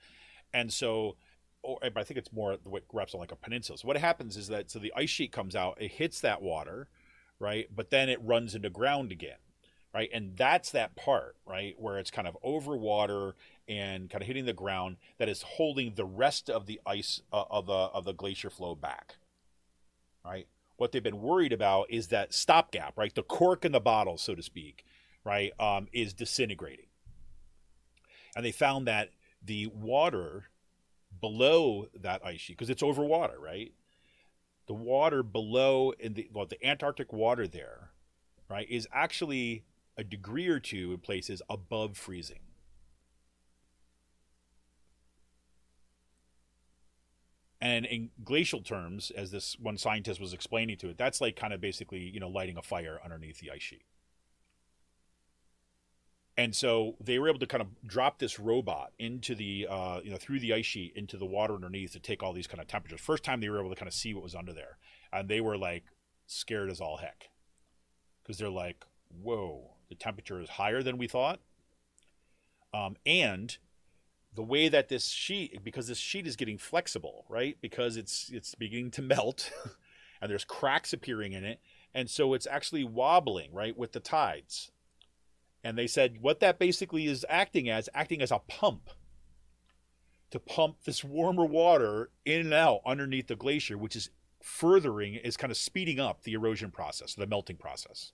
And so, but I think it's more what wraps on like a peninsula. So what happens is that, so the ice sheet comes out, it hits that water, right? But then it runs into ground again, right? And that's that part, right, where it's kind of over water and kind of hitting the ground, that is holding the rest of the ice of the glacier flow back, right? What they've been worried about is that stopgap, right? The cork in the bottle, so to speak, right, is disintegrating. And they found that the water below that ice sheet, because it's over water, right? The water below in the Antarctic water there, right, is actually a degree or two in places above freezing. And in glacial terms, as this one scientist was explaining to it, that's like kind of basically, lighting a fire underneath the ice sheet. And so they were able to kind of drop this robot into the, through the ice sheet into the water underneath to take all these kind of temperatures. First time they were able to kind of see what was under there. And they were like scared as all heck. Because they're like, whoa, the temperature is higher than we thought. And the way that this sheet, because this sheet is getting flexible, right? Because it's beginning to melt and there's cracks appearing in it. And so it's actually wobbling, right, with the tides. And they said what that basically is acting as a pump, to pump this warmer water in and out underneath the glacier, which is kind of speeding up the erosion process, the melting process.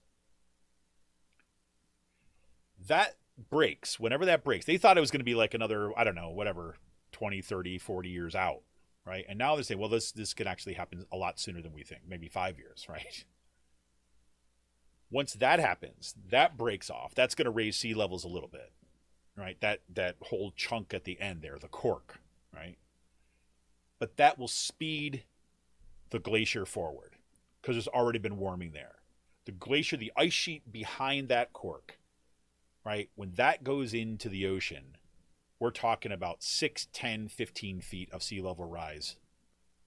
That breaks, whenever that breaks, they thought it was going to be like another, 20, 30, 40 years out, right? And now they're saying, well, this can actually happen a lot sooner than we think, maybe 5 years, right? Once that happens, that breaks off. That's going to raise sea levels a little bit, right? That whole chunk at the end there, the cork, right? But that will speed the glacier forward because there's already been warming there. The glacier, the ice sheet behind that cork, right? When that goes into the ocean, we're talking about 6, 10, 15 feet of sea level rise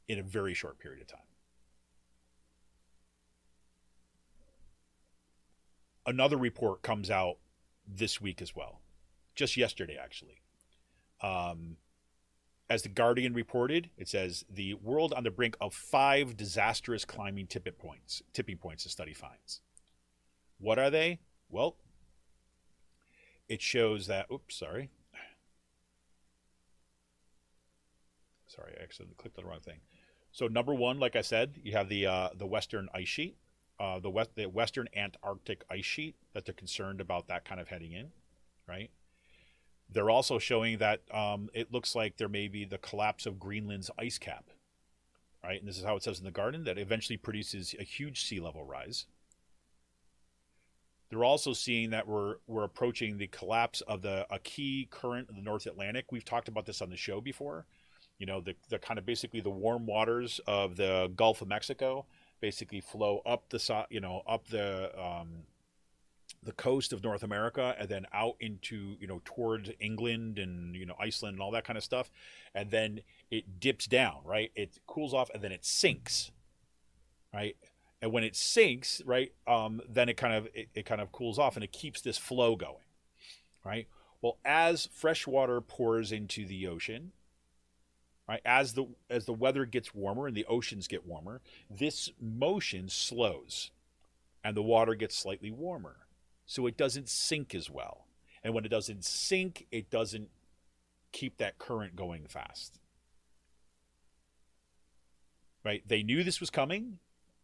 in a very short period of time. Another report comes out this week as well, just yesterday actually. As the Guardian reported, it says the world on the brink of 5 disastrous climbing tipping points, the study finds. What are they? Well, it shows that, sorry, I accidentally clicked on the wrong thing. So number one, like I said, you have the western ice sheet. The western Antarctic ice sheet, that they're concerned about that kind of heading in, right? They're also showing that it looks like there may be the collapse of Greenland's ice cap, right? And this is how it says in the Guardian, that eventually produces a huge sea level rise. They're also seeing that we're approaching the collapse of a key current in the North Atlantic. We've talked about this on the show before. The kind of basically the warm waters of the Gulf of Mexico basically flow up the the coast of North America and then out into, towards England and, Iceland and all that kind of stuff. And then it dips down, right? It cools off and then it sinks, right? And when it sinks, right, then it kind of cools off and it keeps this flow going, right? Well, as fresh water pours into the ocean, right, as the weather gets warmer and the oceans get warmer, this motion slows and the water gets slightly warmer. So it doesn't sink as well. And when it doesn't sink, it doesn't keep that current going fast. Right? They knew this was coming,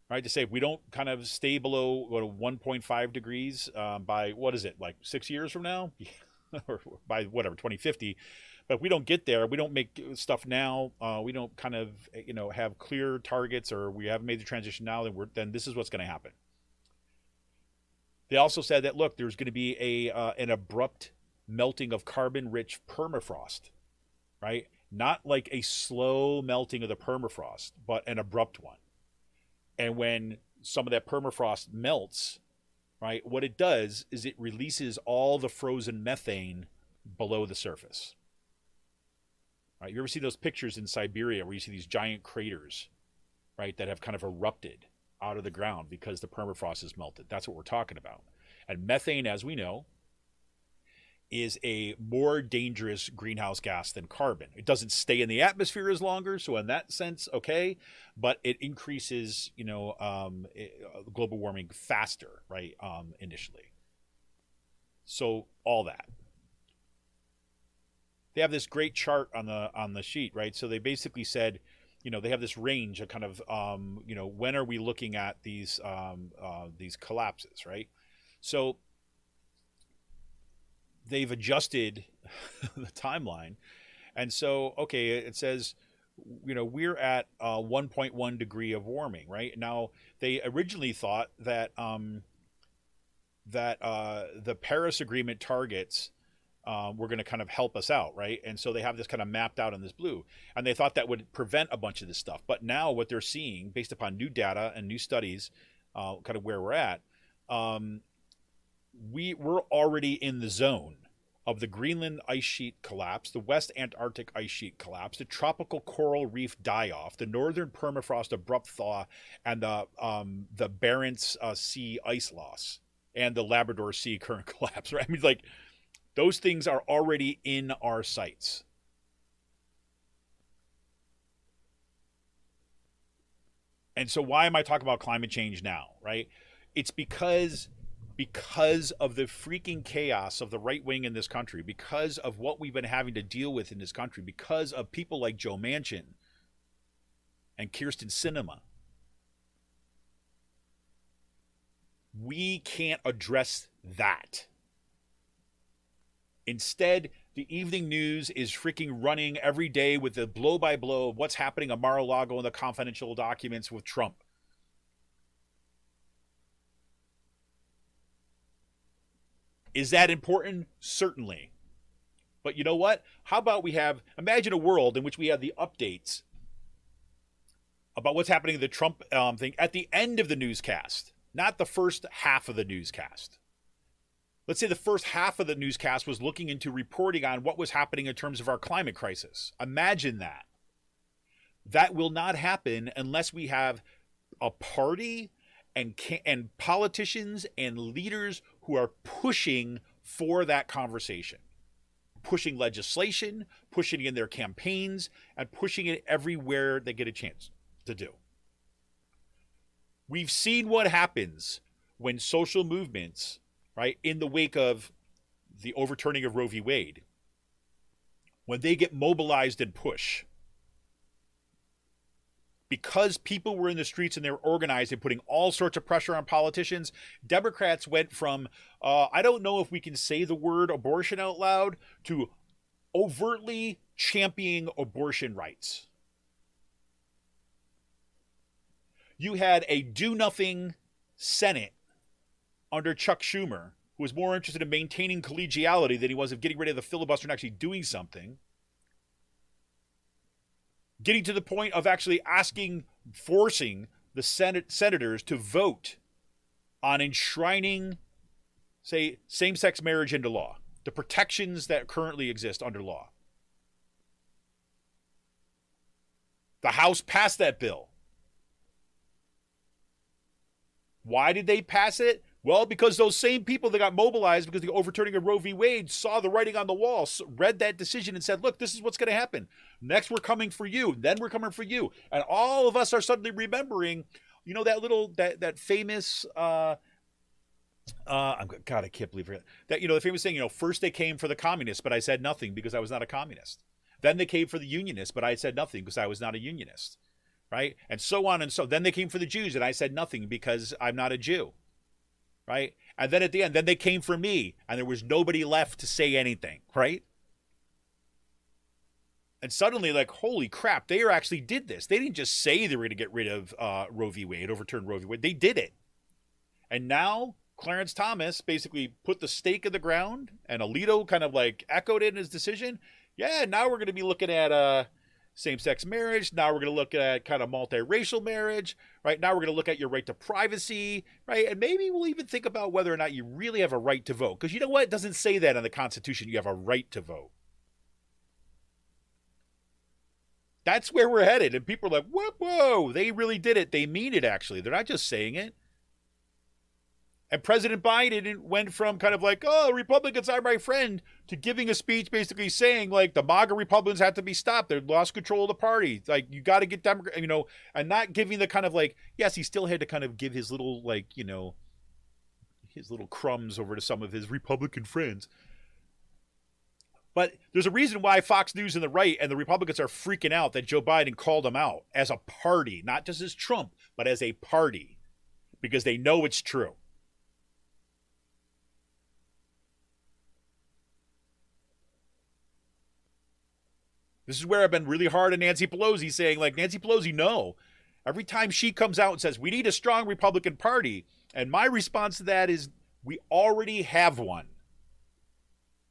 right? To say if we don't kind of stay below 1.5 degrees by, what is it, like 6 years from now? Or by whatever, 2050. But if we don't get there, we don't make stuff now, we don't kind of, have clear targets, or we haven't made the transition now, then this is what's going to happen. They also said that, look, there's going to be an abrupt melting of carbon-rich permafrost, right? Not like a slow melting of the permafrost, but an abrupt one. And when some of that permafrost melts, right, what it does is it releases all the frozen methane below the surface. Right? You ever see those pictures in Siberia where you see these giant craters, right, that have kind of erupted out of the ground because the permafrost has melted? That's what we're talking about. And methane, as we know, is a more dangerous greenhouse gas than carbon. It doesn't stay in the atmosphere as longer, so in that sense, okay, but it increases, global warming faster, right, initially. So all that. They have this great chart on the sheet, right? So they basically said, they have this range of kind of, when are we looking at these collapses, right? So they've adjusted the timeline. And so, okay, it says, we're at 1.1 degree of warming, right? Now, they originally thought that the Paris Agreement targets were going to kind of help us out, right? And so they have this kind of mapped out in this blue. And they thought that would prevent a bunch of this stuff. But now what they're seeing, based upon new data and new studies, kind of where we're at, we're already in the zone of the Greenland ice sheet collapse, the West Antarctic ice sheet collapse, the tropical coral reef die-off, the northern permafrost abrupt thaw, and the Barents Sea ice loss, and the Labrador Sea current collapse, right? I mean, like, those things are already in our sights. And so why am I talking about climate change now, right? It's because of the freaking chaos of the right wing in this country, because of what we've been having to deal with in this country, because of people like Joe Manchin and Kirsten Sinema. We can't address that. Instead, the evening news is freaking running every day with the blow-by-blow of what's happening at Mar-a-Lago and the confidential documents with Trump. Is that important? Certainly. But you know what? How about imagine a world in which we have the updates about what's happening in the Trump thing at the end of the newscast, not the first half of the newscast. Let's say the first half of the newscast was looking into reporting on what was happening in terms of our climate crisis. Imagine that. That will not happen unless we have a party and politicians and leaders who are pushing for that conversation, pushing legislation, pushing it in their campaigns, and pushing it everywhere they get a chance to do. We've seen what happens when social movements, right, in the wake of the overturning of Roe v. Wade, when they get mobilized and push. Because people were in the streets and they were organized and putting all sorts of pressure on politicians, Democrats went from, I don't know if we can say the word abortion out loud, to overtly championing abortion rights. You had a do-nothing Senate under Chuck Schumer, who was more interested in maintaining collegiality than he was of getting rid of the filibuster and actually doing something. Getting to the point of actually forcing the senators to vote on enshrining say, same-sex marriage into law, the protections that currently exist under law. The House passed that bill. Why did they pass it? Well, because those same people that got mobilized because of the overturning of Roe v. Wade saw the writing on the wall, read that decision and said, look, this is what's going to happen. Next, we're coming for you. Then we're coming for you. And all of us are suddenly remembering, you know, that famous, God, I can't believe it. That, you know, the famous saying, you know, first they came for the communists, but I said nothing because I was not a communist. Then they came for the unionists, but I said nothing because I was not a unionist. Right? And so on and so. Then they came for the Jews, and I said nothing because I'm not a Jew. Right? And then at the end, then they came for me, and there was nobody left to say anything. Right? And suddenly, like, holy crap, they actually did this. They didn't just say they were going to get rid of Roe v. Wade, overturn Roe v. Wade. They did it. And now Clarence Thomas basically put the stake in the ground, and Alito kind of like echoed it in his decision. Yeah, now we're going to be looking at same-sex marriage. Now we're going to look at kind of multiracial marriage, right? Now we're going to look at your right to privacy, right? And maybe we'll even think about whether or not you really have a right to vote. Because you know what? It doesn't say that in the Constitution. You have a right to vote. That's where we're headed. And people are like, whoa, they really did it. They mean it, actually. They're not just saying it. And President Biden went from kind of like, oh, Republicans are my friend, to giving a speech basically saying, like, the MAGA Republicans have to be stopped. They've lost control of the party. Like, you got to get Democrats, you know, and not giving the kind of like, yes, he still had to kind of give his little, like, you know, his little crumbs over to some of his Republican friends. But there's a reason why Fox News and the right and the Republicans are freaking out that Joe Biden called them out as a party, not just as Trump, but as a party, because they know it's true. This is where I've been really hard on Nancy Pelosi, saying, like, Nancy Pelosi, no. Every time she comes out and says, we need a strong Republican Party, and my response to that is, we already have one.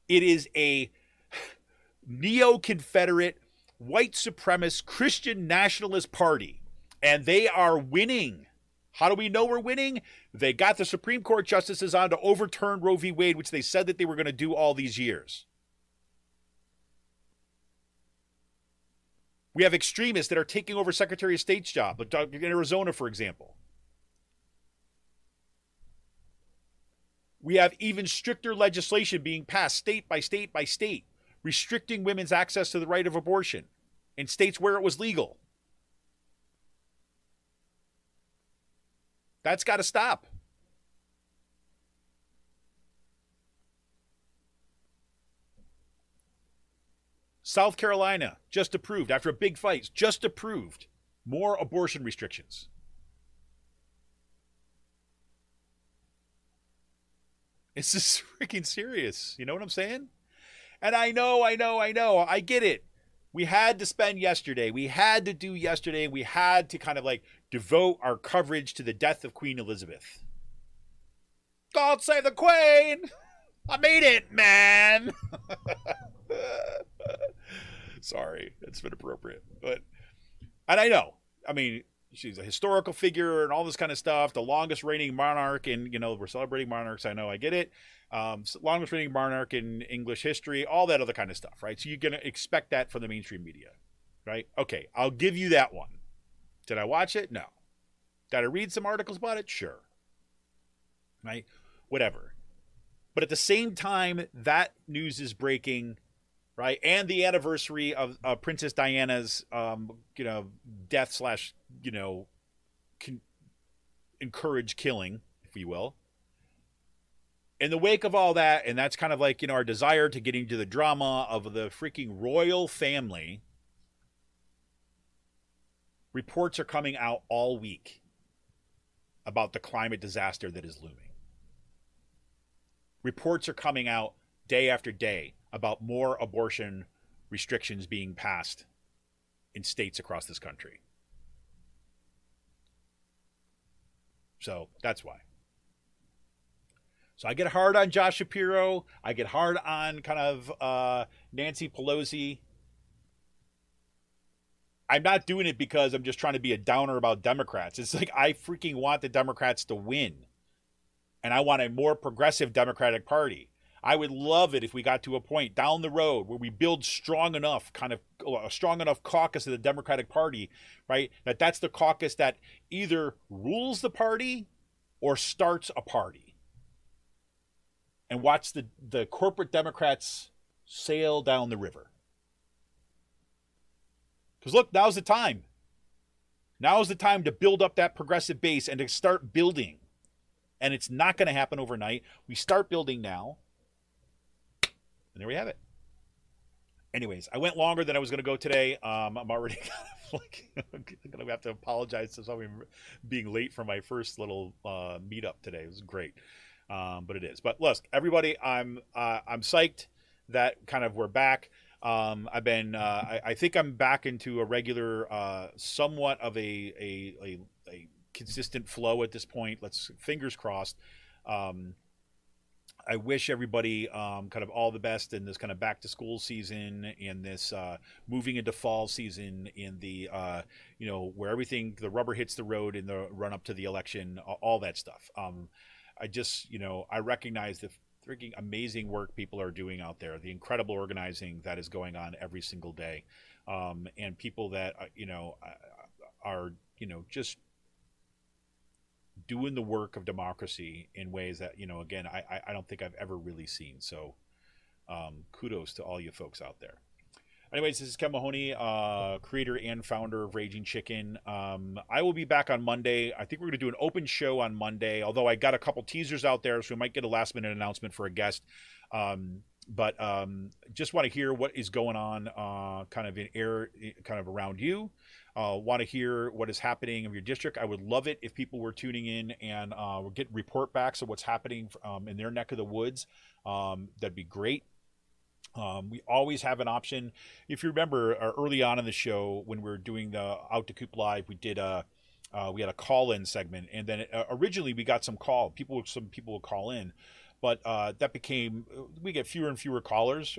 It is a neo-Confederate, white supremacist, Christian nationalist party, and they are winning. How do we know we're winning? They got the Supreme Court justices on to overturn Roe v. Wade, which they said that they were going to do all these years. We have extremists that are taking over Secretary of State's job, like in Arizona, for example. We have even stricter legislation being passed state by state by state, restricting women's access to the right of abortion in states where it was legal. That's got to stop. South Carolina just approved, after a big fight, just approved more abortion restrictions. This is freaking serious. You know what I'm saying? And I know. I get it. We had to spend yesterday. We had to do yesterday. We had to kind of like devote our coverage to the death of Queen Elizabeth. God save the Queen! I made it, man! Sorry, it's been appropriate. And I know, I mean, she's a historical figure and all this kind of stuff. The longest reigning monarch, and, you know, we're celebrating monarchs. I know, I get it. Longest reigning monarch in English history, all that other kind of stuff, right? So you're going to expect that from the mainstream media, right? Okay, I'll give you that one. Did I watch it? No. Did I read some articles about it? Sure. Right? Whatever. But at the same time, that news is breaking, right? And the anniversary of Princess Diana's, death slash, encourage killing, if you will. In the wake of all that, and that's kind of like, our desire to get into the drama of the freaking royal family, reports are coming out all week about the climate disaster that is looming. Reports are coming out day after day about more abortion restrictions being passed in states across this country. So that's why. So I get hard on Josh Shapiro. I get hard on kind of Nancy Pelosi. I'm not doing it because I'm just trying to be a downer about Democrats. It's like I freaking want the Democrats to win. And I want a more progressive Democratic Party. I would love it if we got to a point down the road where we build strong enough, a strong enough caucus of the Democratic Party, right? That's the caucus that either rules the party or starts a party. And watch the corporate Democrats sail down the river. Because look, now's the time. Now's the time to build up that progressive base and to start building. And it's not going to happen overnight. We start building now. And there we have it. Anyways, I went longer than I was going to go today. I'm already going to have to apologize to somebody being late for my first little meetup today. It was great, but it is. But look, everybody, I'm psyched that we're back. I think I'm back into a regular, somewhat of a consistent flow at this point. Fingers crossed. I wish everybody all the best in this back to school season, in this moving into fall season, in the where everything, the rubber hits the road in the run up to the election, all that stuff. I recognize the freaking amazing work people are doing out there, the incredible organizing that is going on every single day, and people that are just doing the work of democracy in ways that, again, I don't think I've ever really seen. So kudos to all you folks out there. Anyways, this is Ken Mahoney, creator and founder of Raging Chicken. I will be back on Monday. I think we're going to do an open show on Monday, although I got a couple teasers out there, so we might get a last minute announcement for a guest. But just want to hear what is going on around you. Want to hear what is happening in your district. I would love it if people were tuning in and get report backs of what's happening in their neck of the woods. That'd be great. We always have an option. If you remember early on in the show when we were doing the Out to Coop Live, we had a call-in segment, and then originally we got some people would call in, but that became, we get fewer and fewer callers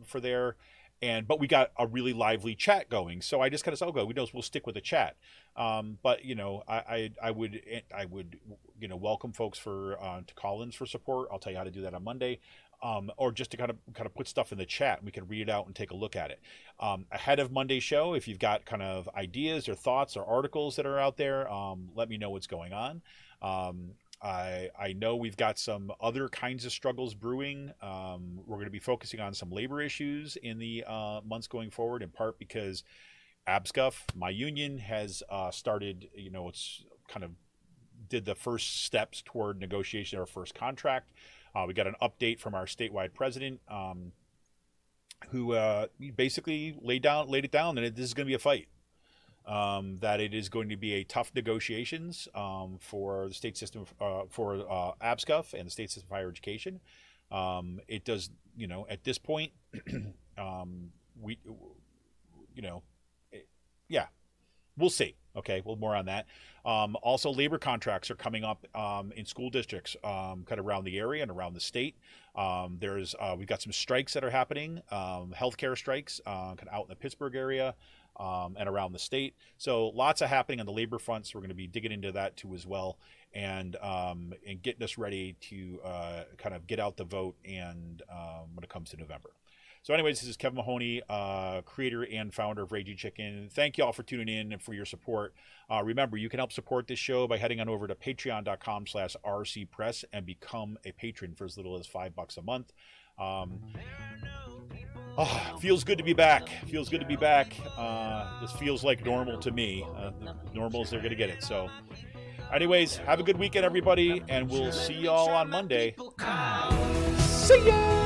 for there. But we got a really lively chat going, so I just said, "Okay, we'll stick with the chat." But I would welcome folks to call-ins for support. I'll tell you how to do that on Monday, or just to kind of put stuff in the chat, and we can read it out and take a look at it ahead of Monday's show. If you've got ideas or thoughts or articles that are out there, let me know what's going on. I know we've got some other kinds of struggles brewing. We're going to be focusing on some labor issues in the months going forward, in part because ABSCUF, my union, has started, it's did the first steps toward negotiation of our first contract. We got an update from our statewide president, who basically laid it down that this is going to be a fight. That it is going to be a tough negotiations for the state system, for ABSCUF and the state system of higher education. It does, at this point, we'll see. Okay, well, more on that. Also, labor contracts are coming up in school districts, around the area and around the state. We've got some strikes that are happening, healthcare strikes, out in the Pittsburgh area. And around the state. So lots of happening on the labor front. So we're going to be digging into that too as well, and getting us ready to get out the vote and when it comes to November. So anyways, this is Kevin Mahoney, creator and founder of Raging Chicken. Thank you all for tuning in and for your support. Remember, you can help support this show by heading on over to patreon.com/rcpress and become a patron for as little as $5 a month. Feels good to be back. This feels like normal to me. Normal as they're going to get it. So anyways, have a good weekend, everybody, and we'll see y'all on Monday. See ya!